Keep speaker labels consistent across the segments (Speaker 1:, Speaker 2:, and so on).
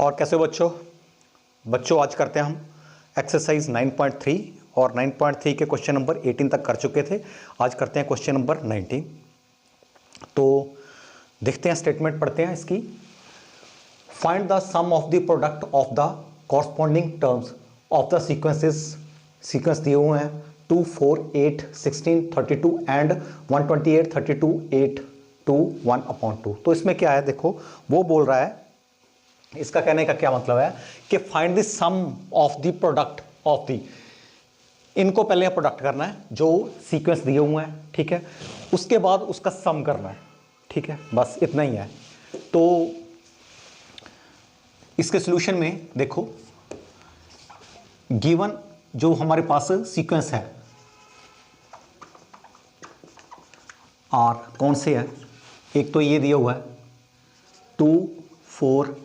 Speaker 1: और कैसे बच्चों आज करते हैं हम एक्सरसाइज 9.3 और 9.3 के क्वेश्चन नंबर 18 तक कर चुके थे। आज करते हैं क्वेश्चन नंबर 19। तो देखते हैं, स्टेटमेंट पढ़ते हैं इसकी। Find the sum of the product of the corresponding terms of the sequence दिए हुए हैं 2, 4, 8, 16, 32 एंड 128, 32, 8 to 1/2। तो इसमें क्या है, देखो वो बोल रहा है, इसका कहने का क्या मतलब है कि find the sum of the product of the, इनको पहले प्रोडक्ट करना है जो सीक्वेंस दिए हुए हैं, ठीक है, उसके बाद उसका सम करना है, ठीक है, बस इतना ही है। तो इसके सॉल्यूशन में देखो, गिवन जो हमारे पास सीक्वेंस है आर, कौन से है, एक तो ये दिया हुआ है 2, 4,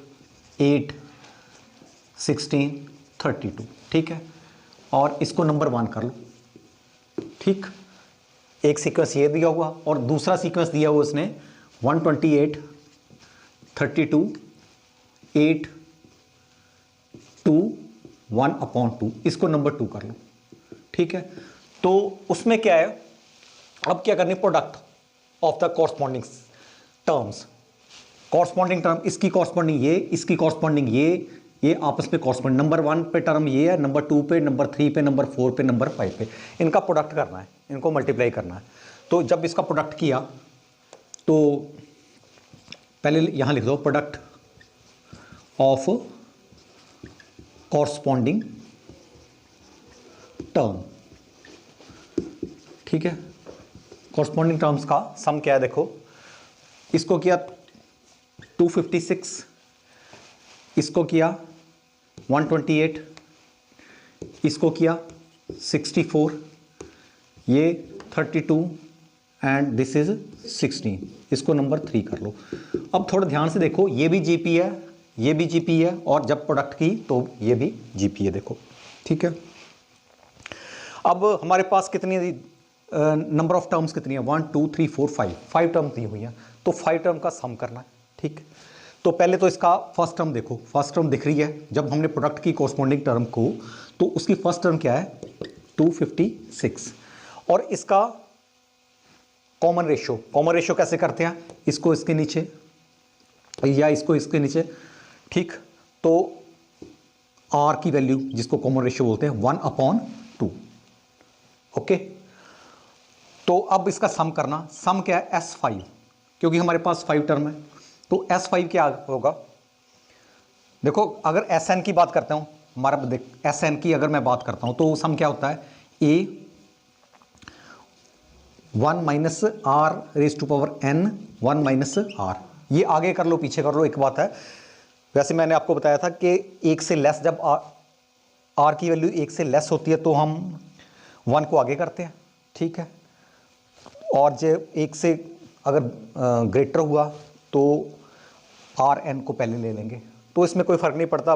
Speaker 1: 8, 16, 32, ठीक है, और इसको नंबर 1 कर लो, ठीक। एक सीक्वेंस ये दिया हुआ और दूसरा सीक्वेंस दिया हुआ उसने 128, 32, 8 to 1/2, इसको नंबर 2 कर लो, ठीक है। तो उसमें क्या है, अब क्या करनी, product of the corresponding terms, corresponding term, इसकी कॉरस्पॉन्डिंग ये, इसकी कॉरस्पॉन्डिंग ये आपस में कॉरस्पॉन्डिंग, नंबर 1 पे टर्म ये है, नंबर 2 पे, नंबर 3 पे, नंबर 4 पे, नंबर 5 पे, इनका प्रोडक्ट करना है, इनको मल्टीप्लाई करना है। तो जब इसका प्रोडक्ट किया तो पहले यहां लिख दो प्रोडक्ट ऑफ कॉरस्पॉन्डिंग टर्म, ठीक है। कॉरस्पॉन्डिंग टर्म्स का सम क्या है, देखो इसको किया 256, इसको किया 128, इसको किया 64, ये 32 एंड दिस इज 16, इसको नंबर 3 कर लो। अब थोड़ा ध्यान से देखो, ये भी जीपी है, ये भी जीपी है, और जब प्रोडक्ट की तो ये भी जीपी है, देखो, ठीक है। अब हमारे पास कितनी नंबर ऑफ टर्म्स कितनी है, 1, 2, 3, 4, 5 टर्म्स दी हुई हैं, तो 5 टर्म का सम करना है, ठीक। तो पहले तो इसका फर्स्ट टर्म देखो, फर्स्ट टर्म दिख रही है, जब हमने प्रोडक्ट की कॉरस्पॉन्डिंग टर्म को, तो उसकी फर्स्ट टर्म क्या है 256, और इसका कॉमन रेशियो कैसे करते हैं, इसको इसके नीचे या इसको इसके नीचे, ठीक। तो आर की वैल्यू, जिसको कॉमन रेशियो बोलते हैं, 1/2, ओके। तो अब इसका सम करना, सम क्या है S5, क्योंकि हमारे पास 5 टर्म है, तो S5 क्या होगा, देखो अगर SN की बात करता हूं, हमारा SN की अगर मैं बात करता हूं, तो सम क्या होता है, A 1 - R⁻n 1 - R। ये आगे कर लो पीछे कर लो, एक बात है, वैसे मैंने आपको बताया था कि 1 से लेस, जब R की वैल्यू 1 से लेस होती है तो हम 1 को आगे करते हैं, ठीक है, और जब 1 से अगर ग्रेटर हुआ तो RN को पहले ले लेंगे, तो इसमें कोई फ़र्क नहीं पड़ता,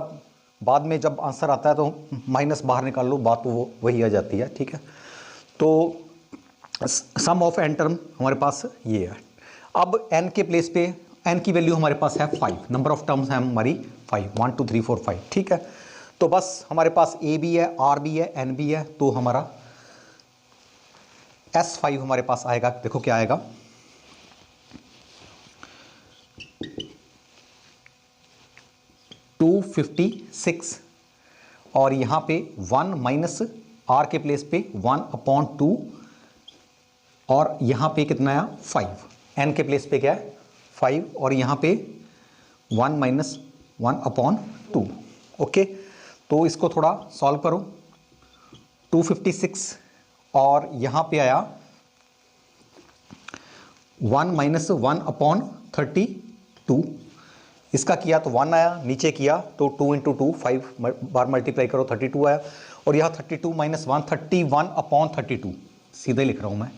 Speaker 1: बाद में जब आंसर आता है तो माइनस बाहर निकाल लो, बात तो वो वही आ जाती है, ठीक है। तो सम ऑफ n टर्म हमारे पास ये है। अब n के प्लेस पे n की वैल्यू हमारे पास है 5, नंबर ऑफ टर्म्स है हमारी 5, 1, 2, 3, 4, 5, ठीक है। तो बस हमारे पास a भी है, r भी है, n भी है, तो हमारा S5 हमारे पास आएगा, देखो क्या आएगा, 256, और यहां पे 1 - R के प्लेस पे 1/2, और यहां पे कितना आया 5, n के प्लेस पे क्या है 5, और यहां पे 1 - 1/2, ओके। तो इसको थोड़ा सॉल्व करो, 256 और यहां पे आया 1 - 1/32, इसका किया तो 1 आया, नीचे किया तो 2 × 2 5 बार मल्टीप्लाई करो 32 आया, और यहाँ 32 - 1 31/32, सीधे लिख रहा हूँ मैं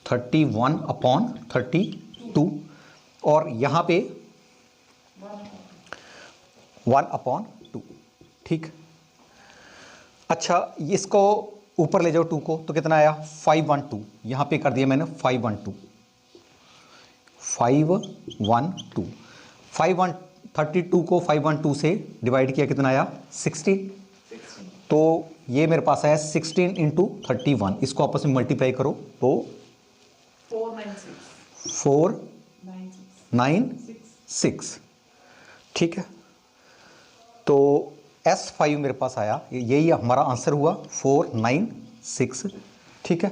Speaker 1: 31/32, और यहाँ पे 1/2, ठीक। अच्छा, इसको ऊपर ले जाओ 2 को, तो कितना आया 512, यहाँ पे कर दिया मैंने 512, 512, 32 को 512 से डिवाइड किया, कितना आया 16। तो ये मेरे पास आया 16 इंटू 31, इसको आपस में मल्टीप्लाई करो तो 496, ठीक है। तो S5 मेरे पास आया, यही हमारा आंसर हुआ 496, ठीक है।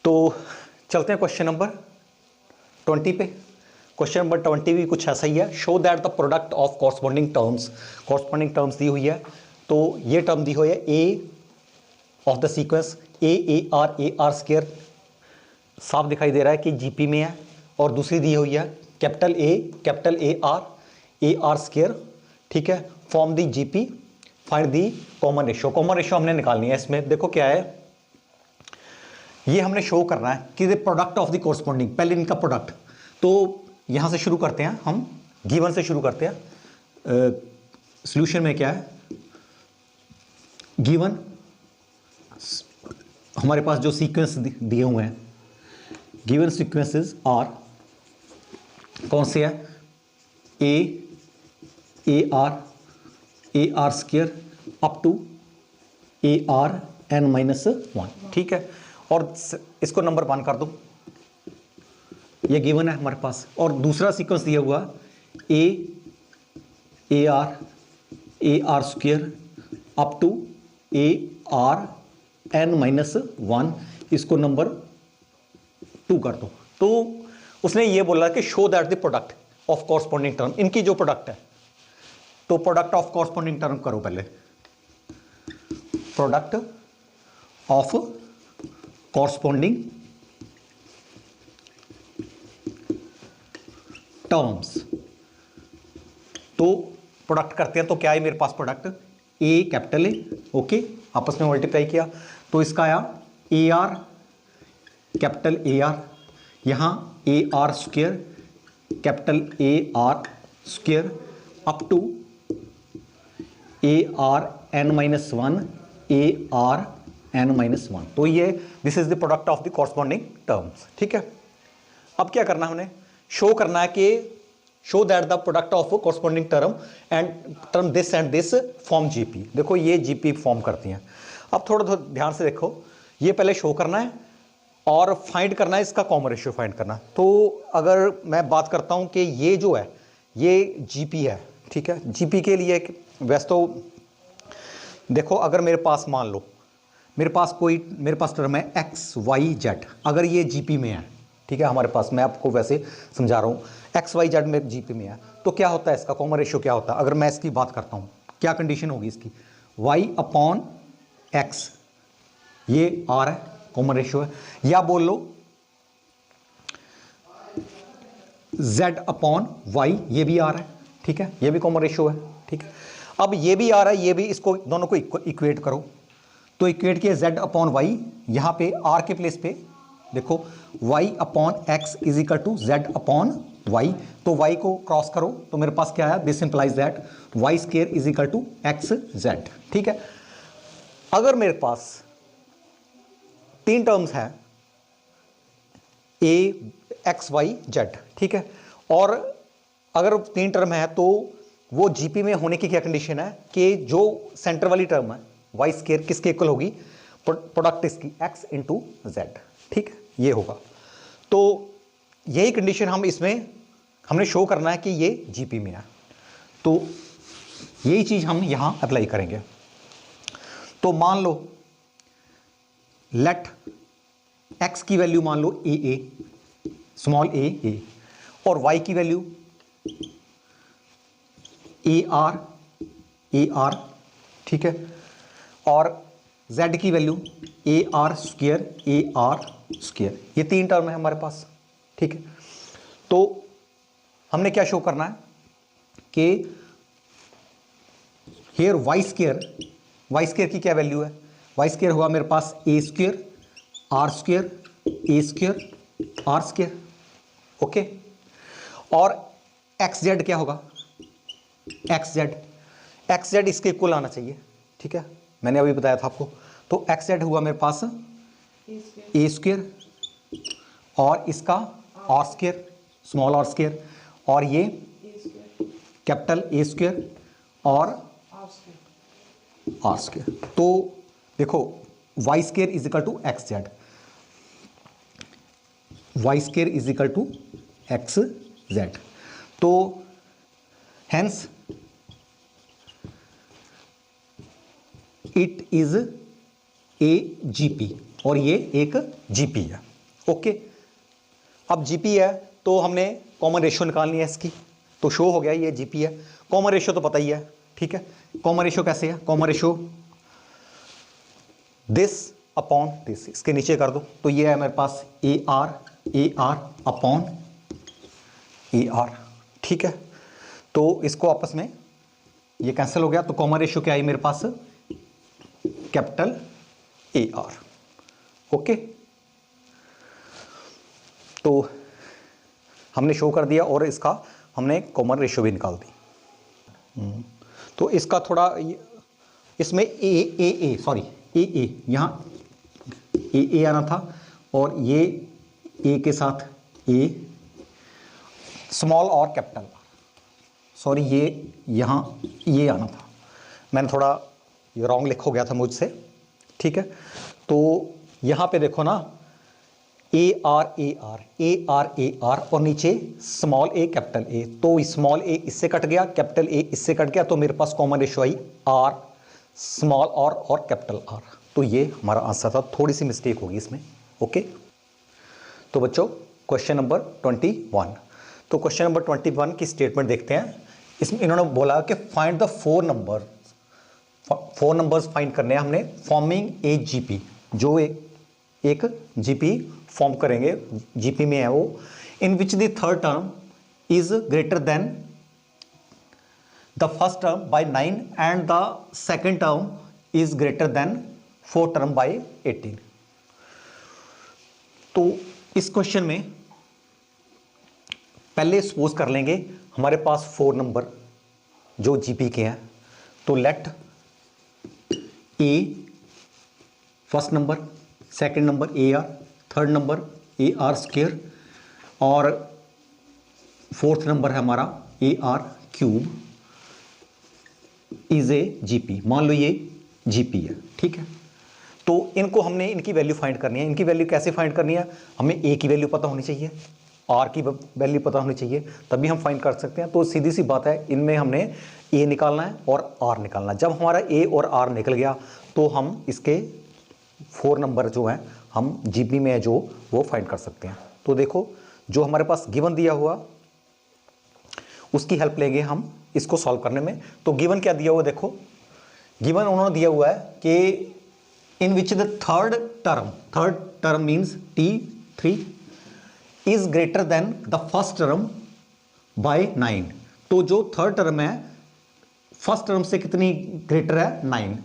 Speaker 1: तो चलते हैं क्वेश्चन नंबर 20 पे। क्वेश्चन नंबर 20 भी कुछ ऐसा ही है। Show that the product of corresponding terms दी हुई है। तो ये टर्म दी हुई है A of the sequence A R square, साफ दिखाई दे रहा है कि जीपी में है, और दूसरी दी हुई है कैपिटल ए आर स्क्वायर, ठीक है, form the GP, find the common ratio. Common ratio हमने निकालनी है। इसमें देखो क्या है, ये हमने शो करना है कि the product of the corresponding, पहले इनका प्रोडक्ट। तो यहां से शुरू करते हैं हम, गिवन से शुरू करते हैं। सॉल्यूशन में क्या है, गिवन हमारे पास जो सीक्वेंस दिए हुए हैं, गिवन सीक्वेंसेस आर कौन से है, A R square up to A R N minus 1, ठीक है। और इसको नंबर 1 कर दो, ये गिवन है हमारे पास। और दूसरा सीक्वेंस दिया हुआ A R square up to A R N minus 1, इसको नंबर 2 कर दो। तो उसने ये बोला कि show that the product of corresponding term, इनकी जो प्रोडक्ट है, तो प्रोडक्ट ऑफ कॉरस्पॉन्डिंग टर्म करो पहले, प्रोडक्ट ऑफ कॉरस्पॉन्डिंग टर्म्स। तो प्रोडक्ट करते हैं, तो क्या है मेरे पास product, A capital A, okay, आपस में मल्टीप्लाई किया, तो इसका आया A R capital A R, यहां A R square capital A R square up to A R N minus 1 A R N minus 1। तो ये this is the product of the corresponding terms, ठीक है। अब क्या करना है, हमें शो करना है कि show that the product of corresponding term this and this form GP. देखो ये जीपी फॉर्म करती हैं। अब थोड़ा ध्यान से देखो, ये पहले शो करना है और फाइंड करना है इसका कॉमन रेशियो फाइंड करना। तो अगर मैं बात करता हूं कि ये जो है ये जीपी है, ठीक है। जीपी के लिए वैसे तो देखो, अगर मेरे पास मान लो मेरे पास टर्म है एक्स वाई जेड, अगर ये जीपी में है, ठीक है, हमारे पास, मैं आपको वैसे समझा रहा हूँ, एक्स वाई जेड में जीपी में है, तो क्या होता है इसका कॉमन रेशियो क्या होता है। अगर मैं इसकी बात करता हूँ, क्या कंडीशन होगी इसकी, वाई अपॉन एक्स, ये आर है, कॉमन रेशियो है, या बोल लो जेड अपॉन वाई, ये भी आर है, ठीक है, ये भी कॉमन रेशियो है, ठीक है। अब ये भी आर है, ये भी, इसको दोनों को इक्वेट करो, तो इक्वेट किया जेड अपॉन वाई, यहां पे आर के प्लेस पे देखो y upon X is equal to Z upon Y, तो y को क्रॉस करो तो मेरे पास क्या आया, this implies that Y square is equal to X Z, ठीक है। अगर मेरे पास 3 टर्म्स हैं ए एक्स वाई जेड, ठीक है, और अगर 3 टर्म है तो वो जीपी में होने की क्या कंडीशन है कि जो सेंटर वाली टर्म है वाई स्क्वायर किसके इक्वल होगी, प्रोडक्ट इसकी एक्स इंटू जेड, ठीक है, ये होगा। तो यही कंडीशन हम इसमें हमने शो करना है कि ये जीपी में है, तो यही चीज हम यहां अप्लाई करेंगे। तो मान लो लेट एक्स की वैल्यू मान लो ए स्मॉल ए, और वाई की वैल्यू ए आर, ठीक है, और z की वैल्यू ए आर स्क्वायर, ये 3 टर्म है हमारे पास, ठीक है। तो हमने क्या शो करना है कि हियर वाई स्क्वायर की क्या वैल्यू है, वाई स्क्वायर हुआ मेरे पास ए स्क्वायर आर स्क्वायर, ओके। और एक्स जेड क्या होगा, एक्स जेड इसके इक्वल आना चाहिए, ठीक है, मैंने अभी बताया था आपको। तो एक्स जेड हुआ मेरे पास ए स्क्वायर और इसका R square, small R square, और ये कैपिटल ए स्क्वायर और आर स्क्वायर। तो देखो Y square is equal to X Z, Y square is equal to X Z. तो hence it is a GP, और ये एक जीपी है। ओके, अब जीपी है तो हमने कॉमन रेशियो निकालनी है इसकी, तो शो हो गया ये जीपी है। कॉमन रेशियो तो पता ही है, ठीक है। कॉमन रेशियो कैसे है? Common ratio this upon this, इसके नीचे कर दो, तो ये है मेरे पास A R upon A R, ठीक है। तो इसको आपस में ये कैंसिल हो गया, तो कॉमन रेशियो क्या है मेरे पास? Capital A R. ओके, तो हमने शो कर दिया और इसका हमने कॉमन रेशियो भी निकाल दी। तो इसका थोड़ा इसमें ए यहाँ ए आना था, और ये ए के साथ ए स्मॉल और कैपिटल, सॉरी ये यहाँ ये आना था, मैंने थोड़ा ये रॉन्ग लिखा हो गया था मुझसे, ठीक है। तो यहाँ पे देखो ना ए आर और नीचे स्मॉल ए कैपिटल ए, तो स्मॉल ए इससे कट गया, कैपिटल ए इससे कट गया, तो मेरे पास कॉमन रेशियो आई आर स्मॉल और कैपिटल आर। तो ये हमारा आंसर था, थोड़ी सी मिस्टेक होगी इसमें। ओके, तो बच्चों क्वेश्चन नंबर 21, तो क्वेश्चन नंबर 21 की स्टेटमेंट देखते हैं। इसमें इन्होंने बोला कि find the four numbers find करने हैं हमने फॉर्मिंग ए जीपी, जो एक जीपी फॉर्म करेंगे, जीपी में है वो, in which the third term is greater than the first term by 9 and the second term is greater than fourth term by 18। तो इस क्वेश्चन में पहले सपोज कर लेंगे हमारे पास 4 नंबर जो जीपी के हैं, तो let A first number, second number A R, third number A R square, और फोर्थ नंबर है हमारा A R cube is a GP. मान लो ये जीपी है, ठीक है। तो इनको हमने इनकी वैल्यू फाइंड करनी है। इनकी वैल्यू कैसे फाइंड करनी है? हमें ए की वैल्यू पता होनी चाहिए, आर की वैल्यू पता होनी चाहिए, तभी हम फाइंड कर सकते हैं। तो सीधी सी बात है, इनमें हमने ए निकालना है और आर निकालना है। जब हमारा ए और आर निकल गया तो हम इसके 4 नंबर जो हैं हम जीपी में जो वो फाइंड कर सकते हैं। तो देखो जो हमारे पास गिवन दिया हुआ उसकी हेल्प लेंगे हम इसको सॉल्व करने में। तो गिवन क्या दिया हुआ? देखो गिवन उन्होंने दिया हुआ है कि in which the third term means T3 is greater than the first term by 9। तो जो थर्ड टर्म है फर्स्ट टर्म से कितनी ग्रेटर है? 9।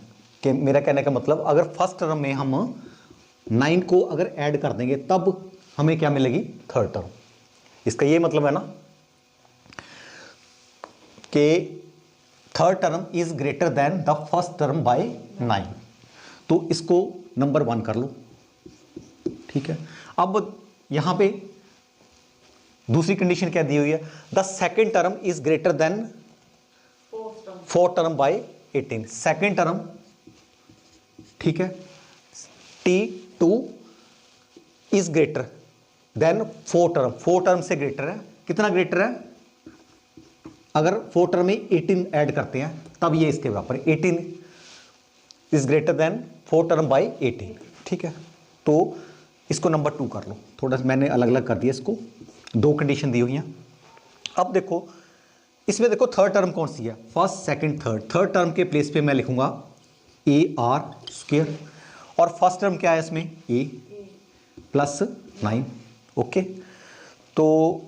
Speaker 1: कि मेरा कहने का मतलब अगर फर्स्ट टर्म में हम 9 को अगर ऐड कर देंगे तब हमें क्या मिलेगी? Third term. इसका ये मतलब है ना कि third term is greater than the first term by 9। तो इसको नंबर 1 कर लो, ठीक है। अब यहां पे दूसरी कंडीशन क्या दी हुई है? The second term is greater than fourth term by 18। Second term, ठीक है, T2 is greater than fourth term से ग्रेटर है। कितना ग्रेटर है? अगर फोर्थ टर्म में 18 ऐड करते हैं तब ये इसके बराबर है। 18 is greater than fourth term by 18, ठीक है। तो इसको नंबर 2 कर लो। थोड़ा सा मैंने अलग अलग कर दिया इसको, 2 कंडीशन दी हुई हैं। अब देखो इसमें देखो थर्ड टर्म कौन सी है? First second third. Third term के प्लेस पे मैं लिखूंगा ए आर स्क्वायर, और फर्स्ट टर्म क्या है इसमें? ए प्लस 9। ओके, तो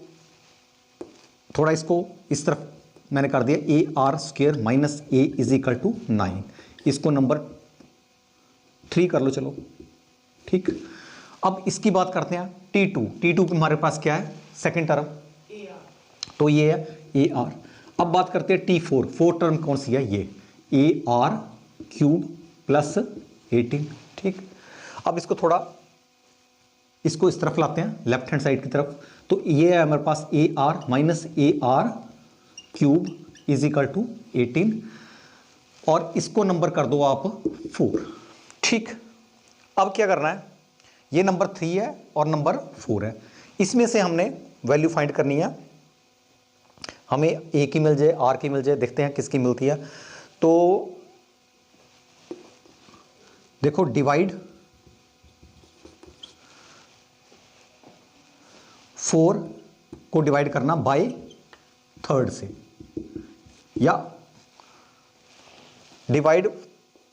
Speaker 1: थोड़ा इसको इस तरफ मैंने कर दिया, A R square minus A is equal to 9। इसको नंबर 3 कर लो, चलो ठीक। अब इसकी बात करते हैं T2 हमारे पास क्या है? सेकंड टर्म, तो ये है ए आर। अब बात करते हैं T4, फोर्थ टर्म कौन सी है? ये ए आर क्यूब प्लस 18, ठीक। अब इसको थोड़ा इसको इस तरफ लाते हैं, लेफ्ट हैंड साइड की तरफ। तो ये है हमारे पास A R minus A R cube is equal to 18 और इसको नंबर कर दो आप 4। ठीक, अब क्या करना है, ये नंबर 3 है और नंबर 4 है, इसमें से हमने वैल्यू फाइंड करनी है। हमें ए की मिल जाए, आर की मिल जाए, देखते हैं किसकी मिलती है। तो देखो डिवाइड 4 को डिवाइड करना बाय 3rd से, या डिवाइड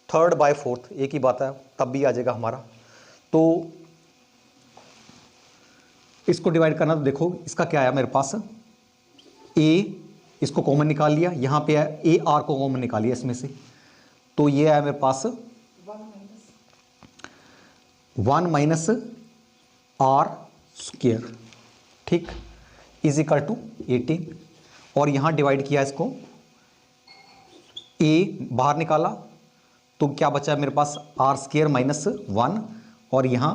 Speaker 1: 3rd बाय 4th, एक ही बात है, तब भी आ जाएगा हमारा। तो इसको डिवाइड करना, तो देखो इसका क्या आया मेरे पास, ए, इसको कॉमन निकाल लिया, यहां पे है ए आर को कॉमन निकाल लिया इसमें से, तो ये है मेरे पास 1 माइनस आर स्क्वायर, ठीक, इज इक्वल टू 18 और यहां डिवाइड किया इसको, ए बाहर निकाला तो क्या बचा है मेरे पास, आर स्क्वायर माइनस 1 और यहां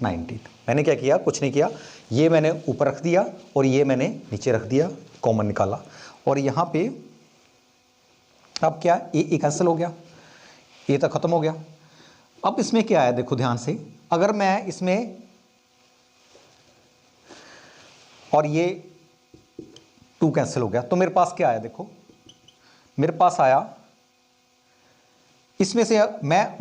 Speaker 1: 19। मैंने क्या किया, कुछ नहीं किया, ये मैंने ऊपर रख दिया और ये मैंने नीचे रख दिया, कॉमन निकाला और यहां पे अब क्या, ए कैंसिल हो गया, ए तो खत्म हो गया। अब इसमें क्या है, देखो ध्यान से, अगर मैं इसमें और ये 2 कैंसिल हो गया तो मेरे पास क्या आया, देखो मेरे पास आया, इसमें से मैं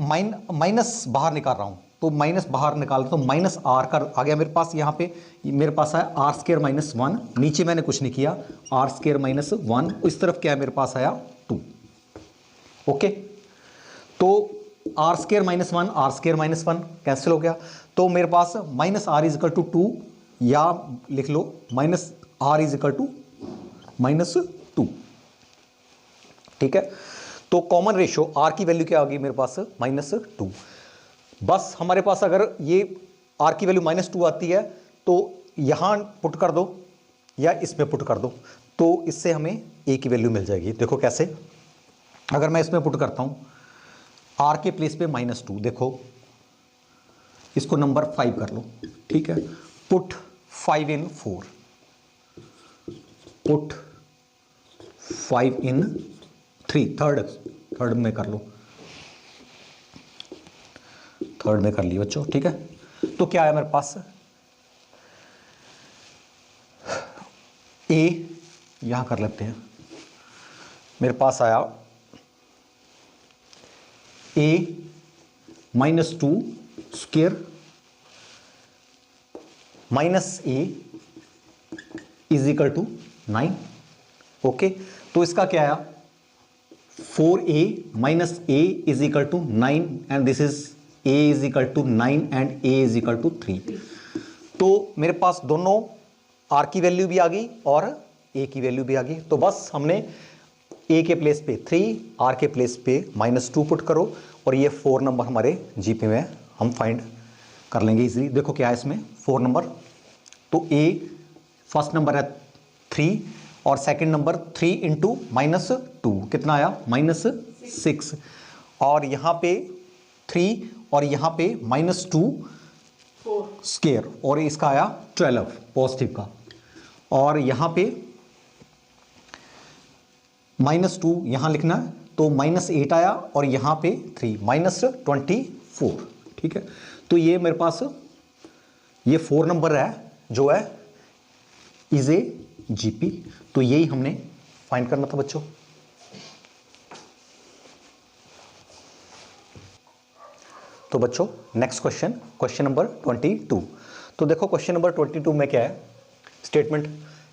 Speaker 1: माइनस बाहर निकाल रहा हूं, तो माइनस बाहर निकाल तो माइनस आर का आ गया मेरे पास, यहां पे मेरे पास आया आर स्क्वायर माइनस 1, नीचे मैंने कुछ नहीं किया, आर स्क्वायर माइनस 1, इस तरफ क्या है मेरे पास आया 2। ओके, तो R square minus 1 R square minus 1 cancel हो गया, तो मेरे पास minus R is equal to 2, या लिख लो minus R is equal to minus 2। ठीक है, तो कॉमन रेशियो आर की वैल्यू क्या आ गई मेरे पास, -2। बस हमारे पास अगर ये आर की वैल्यू -2 आती है तो यहां पुट कर दो या इसमें पुट कर दो, तो इससे हमें ए की वैल्यू मिल जाएगी। देखो कैसे, अगर मैं इसमें पुट करता हूं आर के प्लेस पे -2, देखो इसको नंबर 5 कर लो, ठीक है, पुट 5 इन 4, पुट 5 इन 3, थर्ड में कर लो, थर्ड में कर लिया बच्चों, ठीक है। तो क्या है मेरे पास, ए यहां कर लेते हैं, मेरे पास आया A -2 square minus A is equal to 9। Okay, तो इसका क्या आया, 4a minus A is equal to 9 and this is a is equal to 9 and a is equal to 3। तो मेरे पास दोनों r की वैल्यू भी आ गई और a की वैल्यू भी आ गई। तो बस हमने a के प्लेस पे 3, r के प्लेस पे -2 पुट करो और ये 4 नंबर हमारे जीपी में हम फाइंड कर लेंगे इजीली। देखो क्या है इसमें 4 नंबर, तो a फर्स्ट नंबर है 3 और सेकंड नंबर 3 इंटू -2 कितना आया, -6, और यहाँ पे 3 और यहाँ पे -2 स्क्वायर और इसका आया 12 पॉजिटिव का, और यहाँ पे -2 यहाँ लिखना है तो -8 आया और यहाँ पे 3 -24। ठीक है, तो ये मेरे पास ये 4 नंबर है जो है इज ए जीपी। तो यही हमने फाइंड करना था बच्चों। तो बच्चों नेक्स्ट क्वेश्चन, क्वेश्चन नंबर 22। तो देखो क्वेश्चन नंबर 22 में क्या है statement,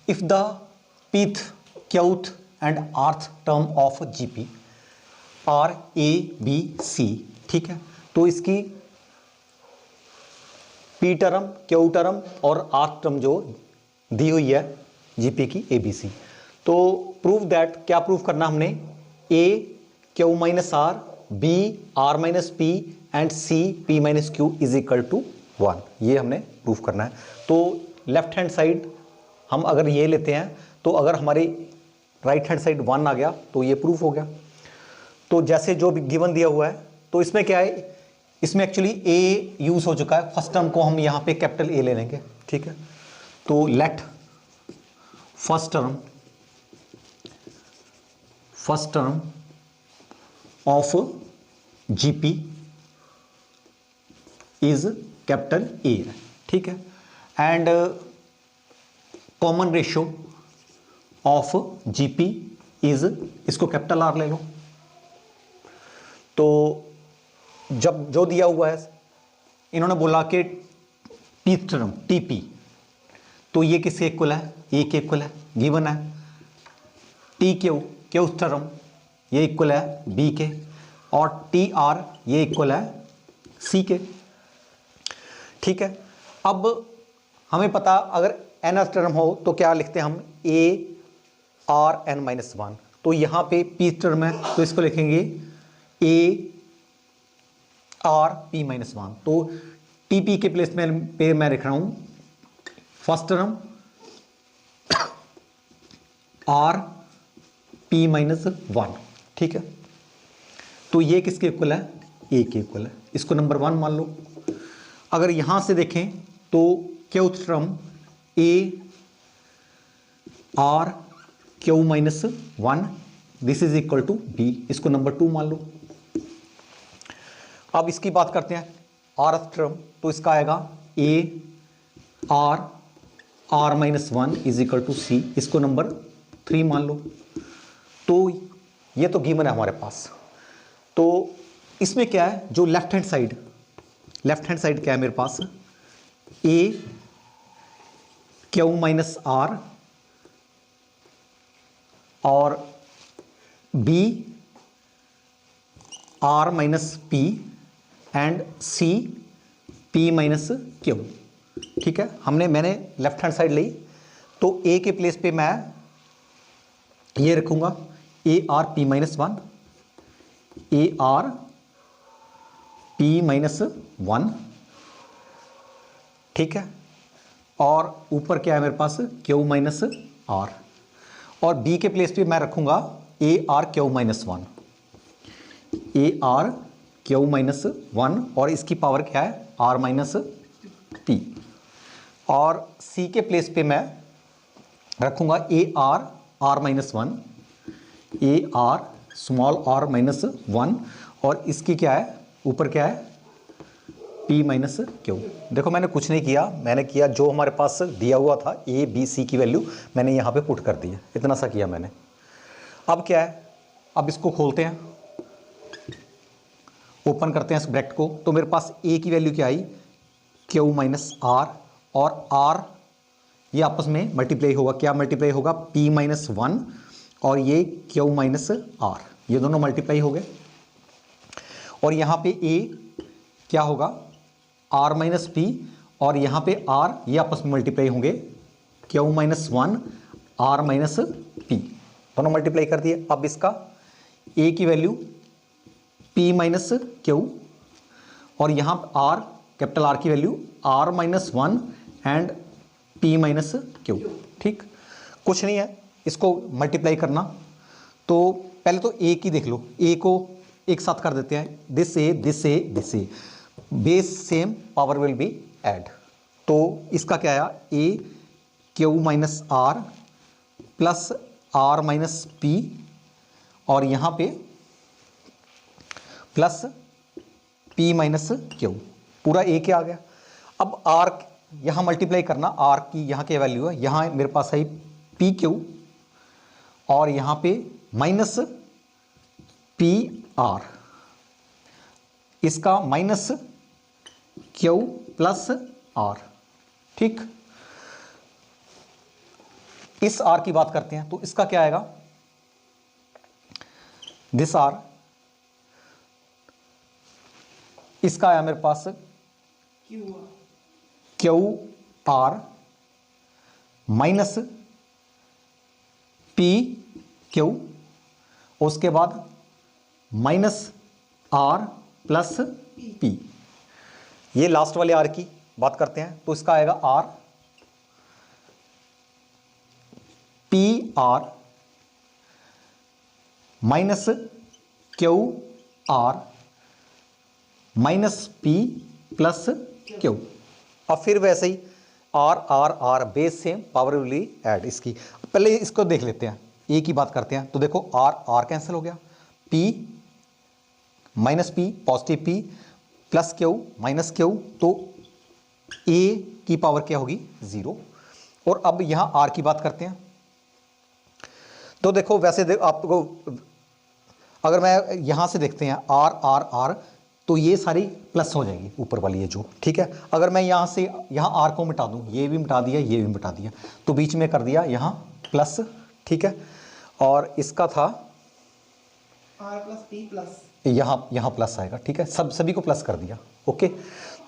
Speaker 1: if the pth, qth and rth term of GP are A B C. ठीक है, तो इसकी p टर्म, q टर्म और rth टर्म जो दी हुई है जीपी की ABC। तो प्रूव दैट, क्या प्रूव करना हमने, a q minus R, b r minus P and c p minus Q is equal to 1, ये हमने प्रूव करना है। तो लेफ्ट हैंड साइड हम अगर ये लेते हैं तो अगर हमारी राइट हैंड साइड 1 आ गया तो ये प्रूफ हो गया। तो जैसे जो भी गिवन दिया हुआ है, तो इसमें क्या है, इसमें एक्चुअली a यूज हो चुका है, फर्स्ट टर्म को हम यहाँ पे कैपिटल A ले लेंगे। ठीक है, तो let first term of GP is capital A, ठीक है, and common ratio of GP is, इसको कैपिटल आर ले लो। तो जब जो दिया हुआ है, इन्होंने बोला कि पी टर्म टीपी, तो ये किसके इक्वल है, ए के इक्वल है, गिवन है। टी क्यू टर्म ये इक्वल है बी के, और टी आर ये इक्वल है सी के, ठीक है। अब हमें पता, अगर एन टर्म हो तो क्या लिखते हैं हम, A R N minus one. तो यहाँ पे पी टर्म है तो इसको लिखेंगे A R P minus one. तो टी पी के प्लेस में पे मैं लिख रहा हूँ first term R P minus one, ठीक है। तो ये किसके इक्वल है, ए के इक्वल है, इसको नंबर वन मान लो। अगर यहां से देखें तो Q term A R Q minus one, this is equal to B, इसको नंबर टू मान लो। अब इसकी बात करते हैं आर टर्म, तो इसका आएगा A R R minus one is equal to C, इसको नंबर थ्री मान लो। तो ये तो गिवन है हमारे पास। तो इसमें क्या है, जो लेफ्ट हैंड साइड क्या है मेरे पास, ए क्यू माइनस आर और B R minus P and C P minus Q, ठीक है। मैंने लेफ्ट हैंड साइड ली, तो ए के प्लेस पे मैं ये रखूंगा A R P minus one, A R P minus one, ठीक है। और ऊपर क्या है मेरे पास, क्यू माइनस आर, और बी के प्लेस पे मैं रखूंगा A R Q minus one, A R Q minus one, और इसकी पावर क्या है, आर माइनस पी। और सी के प्लेस पे मैं रखूंगा A R R minus one, A R small R minus one, और इसकी क्या है, ऊपर क्या है, पी माइनस क्यू। देखो मैंने कुछ नहीं किया, मैंने किया जो हमारे पास दिया हुआ था ए बी सी की वैल्यू मैंने यहाँ पे पुट कर दी है, इतना सा किया मैंने। अब क्या है, अब इसको खोलते हैं, ओपन करते हैं इस ब्रैकेट को। तो मेरे पास ए की वैल्यू क्या आई, क्यू माइनस आर, और आर ये आपस में मल्टीप्लाई होगा, क्या मल्टीप्लाई होगा, पी माइनस वन, और ये क्यू माइनस आर, ये दोनों मल्टीप्लाई हो गए। और यहाँ पे ए क्या होगा, आर माइनस पी, और यहाँ पे आर ये आपस में मल्टीप्लाई होंगे, Q minus one R minus P, दोनों मल्टीप्लाई कर दिए। अब इसका ए की वैल्यू पी माइनस क्यू, और यहाँ आर कैपिटल आर की value R minus one and P minus Q, ठीक। कुछ नहीं है इसको मल्टीप्लाई करना। तो पहले तो ए की देख लो, ए को एक साथ कर देते हैं, this A this A this A, base same power will be add. तो इसका क्या आया, A Q minus R plus R minus P, और यहाँ पे प्लस पी माइनस क्यू, पूरा ए के आ गया। अब आर यहाँ मल्टीप्लाई करना, आर की यहाँ की वैल्यू है, यहाँ मेरे पास है पी क्यू, और यहाँ पे माइनस पी आर, इसका माइनस क्यू प्लस आर, ठीक। इस आर की बात करते हैं, तो इसका क्या आएगा, दिस आर, इसका आया मेरे पास Q R minus P Q, उसके बाद माइनस आर प्लस पी। ये लास्ट वाले आर की बात करते हैं, तो इसका आएगा R P R minus Q R minus P plus Q. अब फिर वैसे ही R R R base same power will add. इसकी पहले इसको देख लेते हैं, ए की बात करते हैं। तो देखो आर आर कैंसिल हो गया, P minus P positive P plus Q minus Q, तो ए की पावर क्या होगी 0। और अब यहां आर की बात करते हैं। तो देखो वैसे आपको अगर मैं यहां से देखते हैं आर आर आर, तो ये सारी प्लस हो जाएगी ऊपर वाली ये जो, ठीक है। अगर मैं यहां से यहां आर को मिटा दूं, ये भी मिटा दिया ये भी मिटा दिया, तो बीच में कर दिया यहां प्लस, ठीक है। और इसका था
Speaker 2: आर प्लस पी प्लस,
Speaker 1: यहां प्लस आएगा, ठीक है। सभी को प्लस कर दिया, ओके।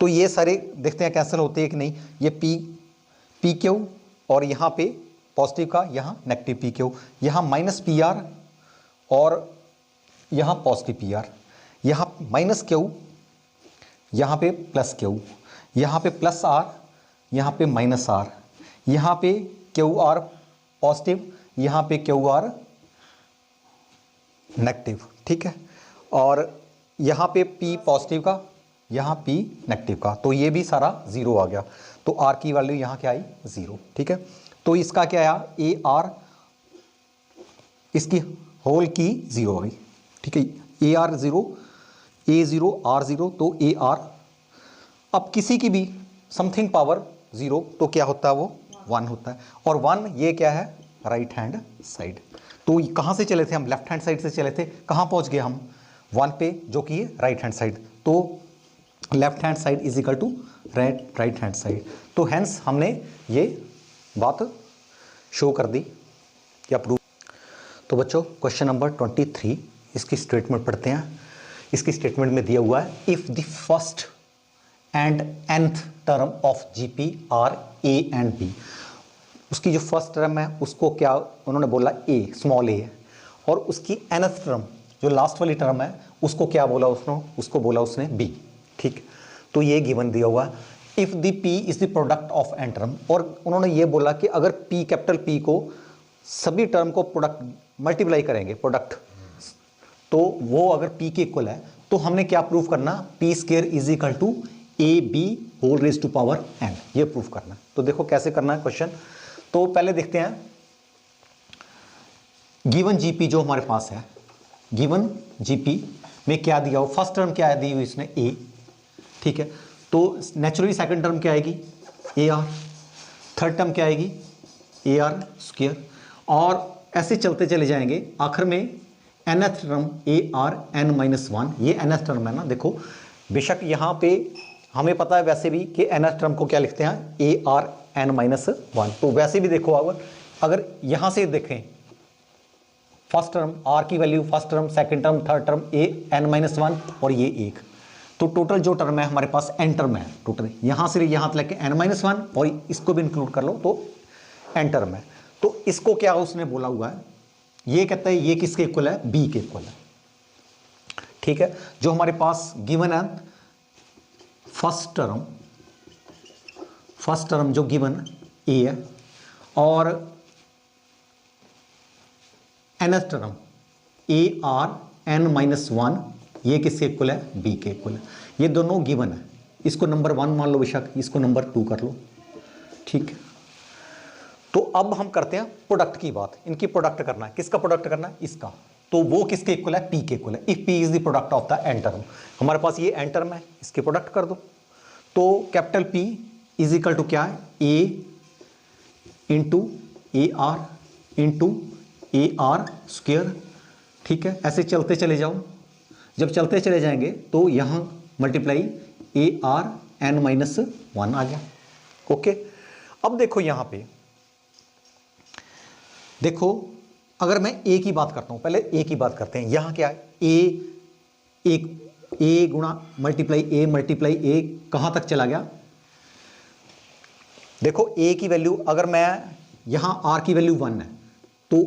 Speaker 1: तो ये सारे देखते हैं कैंसिल होते हैं कि नहीं। ये पी क्यू और यहाँ पे पॉजिटिव का यहाँ नेगेटिव पी क्यू, यहाँ माइनस पी आर और यहाँ पॉजिटिव पी आर, यहाँ माइनस क्यू, यहाँ पे प्लस क्यू, यहाँ पे प्लस आर, यहाँ पे माइनस आर, यहाँ पे क्यू आर पॉजिटिव, यहाँ पे क्यू आर नेगेटिव, ठीक है। और यहाँ पे पी पॉजिटिव का, यहाँ पी नेगेटिव का, तो ये भी सारा 0 आ गया। तो आर की वैल्यू यहाँ क्या आई 0, ठीक है। तो इसका क्या आया ए आर, इसकी होल की 0 आ गई, ठीक है। ए आर 0, ए 0 आर 0, तो ए आर। अब किसी की भी समथिंग पावर 0 तो क्या होता है वो 1 होता है। और 1 ये क्या है राइट हैंड साइड। तो कहाँ से चले थे हम, लेफ्ट हैंड साइड से चले थे, कहाँ पहुँच गए हम 1 पे जो कि है राइट हैंड साइड। तो left hand side is equal to right hand side. तो हैंस हमने ये बात शो कर दी या प्रूव। तो बच्चों क्वेश्चन नंबर 23, इसकी स्टेटमेंट पढ़ते हैं। इसकी स्टेटमेंट में दिया हुआ है if the first and nth term of GP are A and B. उसकी जो फर्स्ट टर्म है उसको क्या उन्होंने बोला ए, स्मॉल ए है। और उसकी nth टर्म जो लास्ट वाली टर्म है उसको क्या बोला उसको बोला उसने बी, ठीक। तो ये गिवन दिया हुआ है if the P is the product of N term. और उन्होंने ये बोला कि अगर पी कैपिटल पी को सभी टर्म को प्रोडक्ट मल्टीप्लाई करेंगे प्रोडक्ट, तो वो अगर पी के इक्वल है तो हमने क्या प्रूफ करना, P square is equal to A B whole raise to power N, ये प्रूफ करना। तो देखो कैसे करना है क्वेश्चन। तो पहले देखते हैं गिवन जीपी जो हमारे पास है, गिवन जीपी में क्या दिया हो, फर्स्ट टर्म क्या दी हुई इसने ए, ठीक है। तो नेचुरली सेकंड टर्म क्या आएगी ए आर, थर्ड टर्म क्या आएगी ए आर स्क्वायर, और ऐसे चलते चले जाएंगे। आखिर में nth term A R N minus 1, ये nth टर्म है ना। देखो बेशक यहाँ पे हमें पता है वैसे भी कि nth टर्म को क्या लिखते हैं ए आर एन माइनस 1। तो वैसे भी देखो अगर यहाँ से देखें फर्स्ट टर्म आर की value, first term second term third term A N minus 1 और ये 1, तो टोटल जो टर्म है हमारे पास एन टर्म है टोटल, यहाँ से यहाँ तक लेके एन माइनस 1 और इसको भी इंक्लूड कर लो तो एन टर्म है। तो इसको क्या उसने बोला हुआ है, ये कहता है ये किसके इक्वल है बी के इक्वल है, ठीक है। जो हमारे पास गिवन है फर्स्ट टर्म जो गिवन ए है और nth term A R N minus 1, ये किसके इक्वल है बी के इक्वल है। ये दोनों गिवन है, इसको नंबर 1 मान लो बेशक, इसको नंबर 2 कर लो, ठीक है। तो अब हम करते हैं प्रोडक्ट की बात, इनकी प्रोडक्ट करना है। किसका प्रोडक्ट करना है इसका, तो वो किसके इक्वल है पी के इक्वल है। If P is the product of the N term, हमारे पास ये एन टर्म है, इसके प्रोडक्ट कर दो। तो capital P is equal to क्या है A into A R square, ठीक है। ऐसे चलते चले जाओ, जब चलते चले जाएंगे तो यहाँ multiply A R N minus 1 आ गया, ओके। अब देखो यहाँ पे देखो, अगर मैं ए की बात करता हूं, पहले ए की बात करते हैं। यहां क्या है ए गुणा मल्टीप्लाई ए कहां तक चला गया। देखो ए की वैल्यू अगर मैं यहां आर की वैल्यू 1 है तो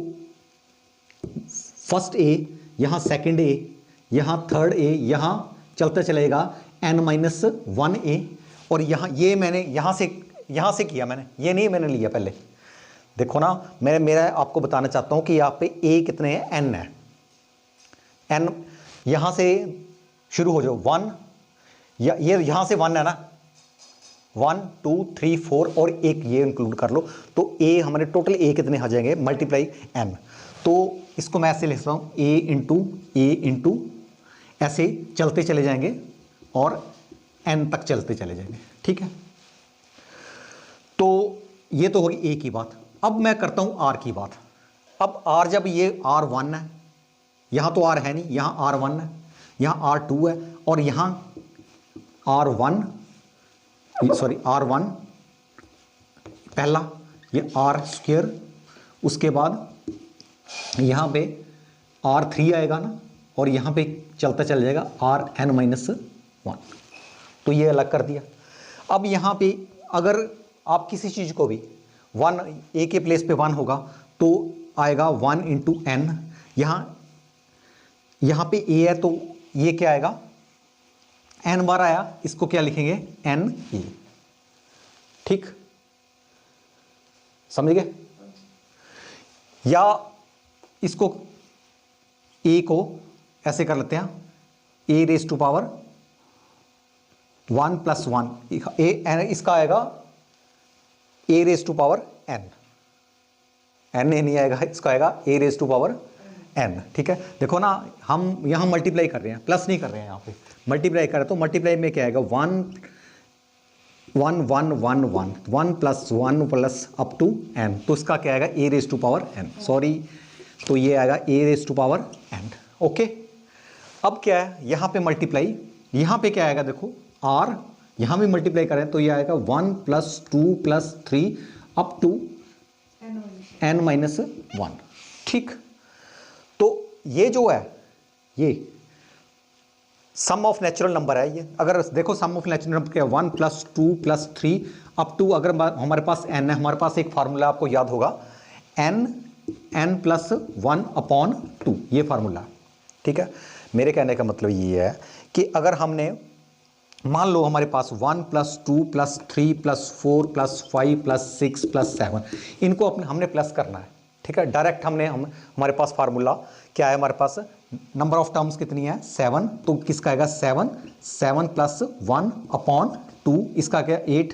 Speaker 1: फर्स्ट ए, यहां सेकंड ए, यहां थर्ड ए, यहां चलता चलेगा एन माइनस 1 ए। और यहां ये मैंने यहां से किया, मैंने ये नहीं मैंने लिया पहले। देखो ना, मेरा आपको बताना चाहता हूं कि यहाँ पे ए कितने हैं एन है, एन यहां से शुरू हो जाओ 1, ये यहां से 1 है ना, 1 2 3 4 और एक ये इंक्लूड कर लो, तो ए हमारे टोटल ए कितने आ जाएंगे मल्टीप्लाई एन। तो इसको मैं ऐसे लिखता हूँ ए इंटू ऐसे चलते चले जाएंगे और एन तक चलते चले जाएंगे, ठीक है। तो ये तो होगी ए की बात। अब मैं करता हूँ आर की बात। अब आर, जब ये R1 है, यहाँ तो आर है नहीं, यहाँ R1 है, यहाँ R2 है और यहाँ R1 पहला, ये R², उसके बाद यहाँ पे R3 आएगा ना, और यहाँ पे चलता चल जाएगा Rn-1। तो ये अलग कर दिया। अब यहाँ पे अगर आप किसी चीज़ को भी 1 ए के प्लेस पे 1 होगा तो आएगा 1 इंटू एन। यहाँ पे ए है तो ये क्या आएगा, एन बार आया, इसको क्या लिखेंगे एन ए, ठीक, समझ गए। या इसको ए को ऐसे कर लेते हैं, A raise to power 1 plus 1, इसका आएगा A raise to power N, N A नहीं आएगा, इसका आएगा A raise to power N, ठीक है। देखो ना, हम यहाँ मल्टीप्लाई कर रहे हैं, प्लस नहीं कर रहे हैं, यहाँ पे मल्टीप्लाई कर रहे हैं, तो मल्टीप्लाई में क्या आएगा 1 1 1 1 1 1 plus 1 plus up to N, तो इसका क्या आएगा A raise to power N, sorry, तो ये आएगा A raise to power N, okay. अब क्या है, यहाँ पे मल्टीप्लाई, यहाँ पे क्या आएगा, देखो आर, यहाँ भी मल्टीप्लाई करें तो ये आएगा 1 plus 2 plus 3 up to n-1, ठीक। तो ये जो है, ये सम ऑफ नेचुरल नंबर है। ये अगर देखो सम ऑफ नेचुरल नंबर क्या है, 1 प्लस 2 प्लस 3 अप टू, अगर हमारे पास n है, हमारे पास एक फार्मूला आपको याद होगा, n प्लस 1 अपॉन 2, ये फार्मूला, ठीक है। मेरे कहने का मतलब ये है कि अगर हमने मान लो हमारे पास 1 plus 2 plus 3 plus 4 plus 5 plus 6 plus 7, इनको हमने प्लस करना है, ठीक है। डायरेक्ट हमारे पास फार्मूला क्या है, हमारे पास नंबर ऑफ टर्म्स कितनी है 7, तो किसका आएगा 7 प्लस 1 अपॉन 2, इसका क्या 8,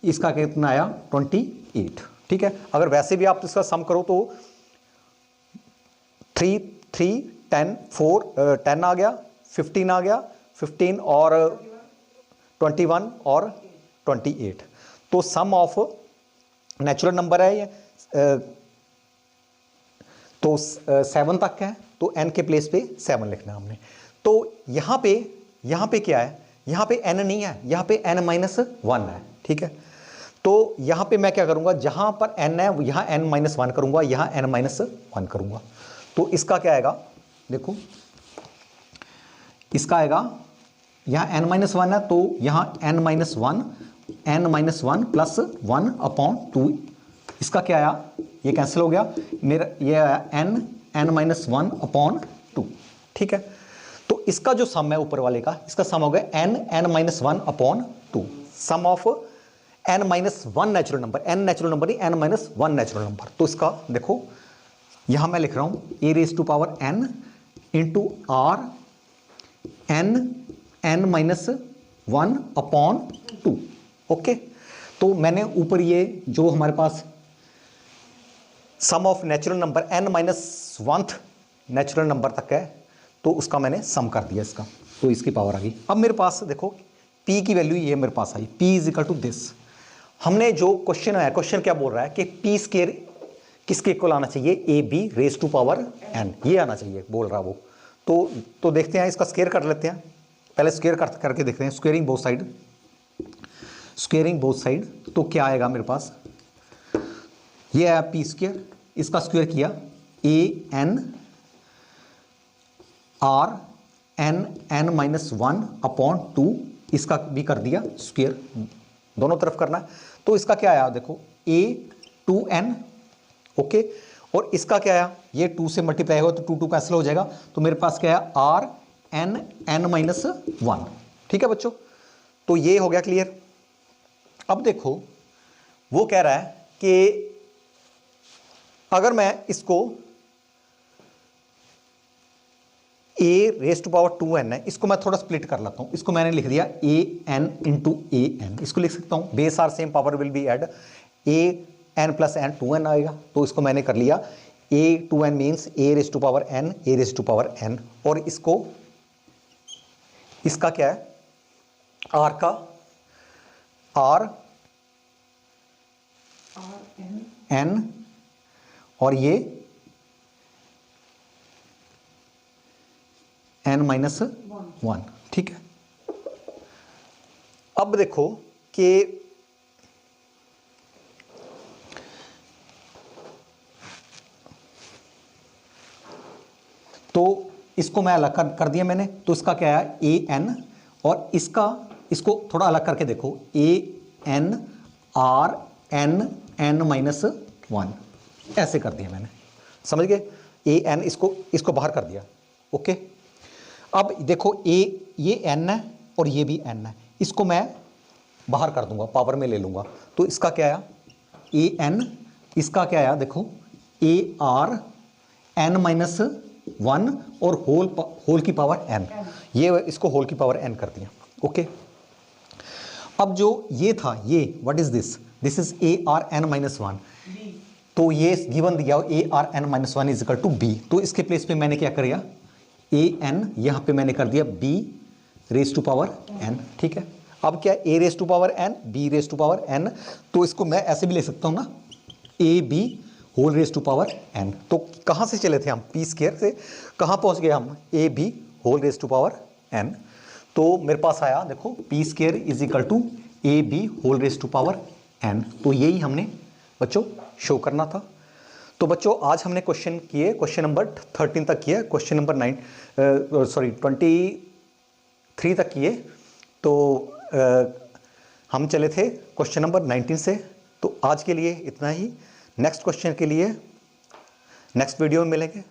Speaker 1: इसका कितना आया 28, ठीक है। अगर वैसे भी आप इसका सम करो तो 3 3 10 4 10 आ गया, 15 आ गया, 15 और 21 और 28, तो सम ऑफ नेचुरल नंबर है ये, तो 7 तक है, तो n के प्लेस पे 7 लिखना है हमने। तो यहाँ पे क्या है, यहाँ पे n नहीं है, यहाँ पे n-1 है, ठीक है। तो यहाँ पे मैं क्या करूँगा, जहाँ पर n है यहाँ n-1 करूँगा, यहाँ n-1 करूँगा, तो इसका क्या आएगा, देखो इसका आएगा, यहाँ n-1 है तो यहाँ n-1 प्लस 1 अपॉन 2, इसका क्या आया, ये कैंसिल हो गया, मेरा ये आया n-1 अपॉन 2, ठीक है। तो इसका जो सम है ऊपर वाले का, इसका सम हो गया n-1 upon 2, sum of n-1 natural number, n natural number नहीं, n-1 नेचुरल नंबर। तो इसका देखो यहाँ मैं लिख रहा हूँ A raise to power n into R n-1 upon 2, okay. तो मैंने ऊपर ये जो हमारे पास sum of natural number n-1 natural number तक है, तो उसका मैंने सम कर दिया इसका, तो इसकी पावर आ गई। अब मेरे पास देखो p की वैल्यू ये मेरे पास आई, p is equal to this. हमने जो क्वेश्चन है, क्वेश्चन क्या बोल रहा है कि p स्क्वायर किसके इक्वल आना चाहिए, A B raise to power n, ये आना चाहिए बोल रहा वो। तो देखते हैं, इसका स्क्वायर कर लेते हैं, पहले स्क्वायर करके देखते हैं, स्क्वेयरिंग बोथ साइड, तो क्या आएगा मेरे पास, ये आया पी स्क्वायर, इसका स्क्वायर किया a n r n-1 upon 2, इसका भी कर दिया स्क्वायर, दोनों तरफ करना है। तो इसका क्या आया, देखो a2n, ओके, और इसका क्या आया, ये 2 से मल्टीप्लाई होगा तो 2 कैंसिल हो जाएगा, तो मेरे पास क्या है r n-1, ठीक है बच्चों। तो ये हो गया क्लियर। अब देखो वो कह रहा है कि अगर मैं इसको ए रेस टू पावर 2n है, इसको मैं थोड़ा स्प्लिट कर लेता हूँ। इसको मैंने लिख दिया A N into A N, इसको लिख सकता हूँ। Base are same, power will be add, A N plus N 2n आएगा, तो इसको मैंने कर लिया A 2n means A raise to power N, A raise to power N. और इसको, इसका क्या है, आर का आर एन, और ये एन माइनस 1, ठीक है। अब देखो कि तो इसको मैं अलग कर दिया मैंने, तो इसका क्या है ए एन, और इसको थोड़ा अलग करके देखो, A N R N N minus 1, ऐसे कर दिया मैंने, समझ गए। ए एन, इसको बाहर कर दिया, ओके। अब देखो ये एन है और ये भी एन है, इसको मैं बाहर कर दूंगा, पावर में ले लूंगा, तो इसका क्या आया ए एन, इसका क्या आया देखो ए आर एन माइनस 1 और होल की पावर एन, ये इसको होल की पावर एन कर दिया, ओके। अब जो ये था, ये what is this is A R N minus 1, तो ये गिवन दिया A R N minus 1 is equal to B, तो इसके प्लेस पे मैंने क्या किया, ए एन यहां पे मैंने कर दिया B raise to power N, ठीक है। अब क्या, A raise to power N, B raise to power N, तो इसको मैं ऐसे भी ले सकता हूं ना, A B whole raise to power N. तो कहां से चले थे हम, पी स्क्वायर से कहां पहुंच गए हम, A B whole raise to power N. तो मेरे पास आया देखो P square is equal to A B whole raise to power N, तो यही हमने बच्चों शो करना था। तो बच्चों आज हमने क्वेश्चन किए, क्वेश्चन नंबर 13 तक किए, क्वेश्चन नंबर 23 तक किए, तो हम चले थे क्वेश्चन नंबर 19 से। तो आज के लिए इतना ही, नेक्स्ट क्वेश्चन के लिए नेक्स्ट वीडियो में मिलेंगे।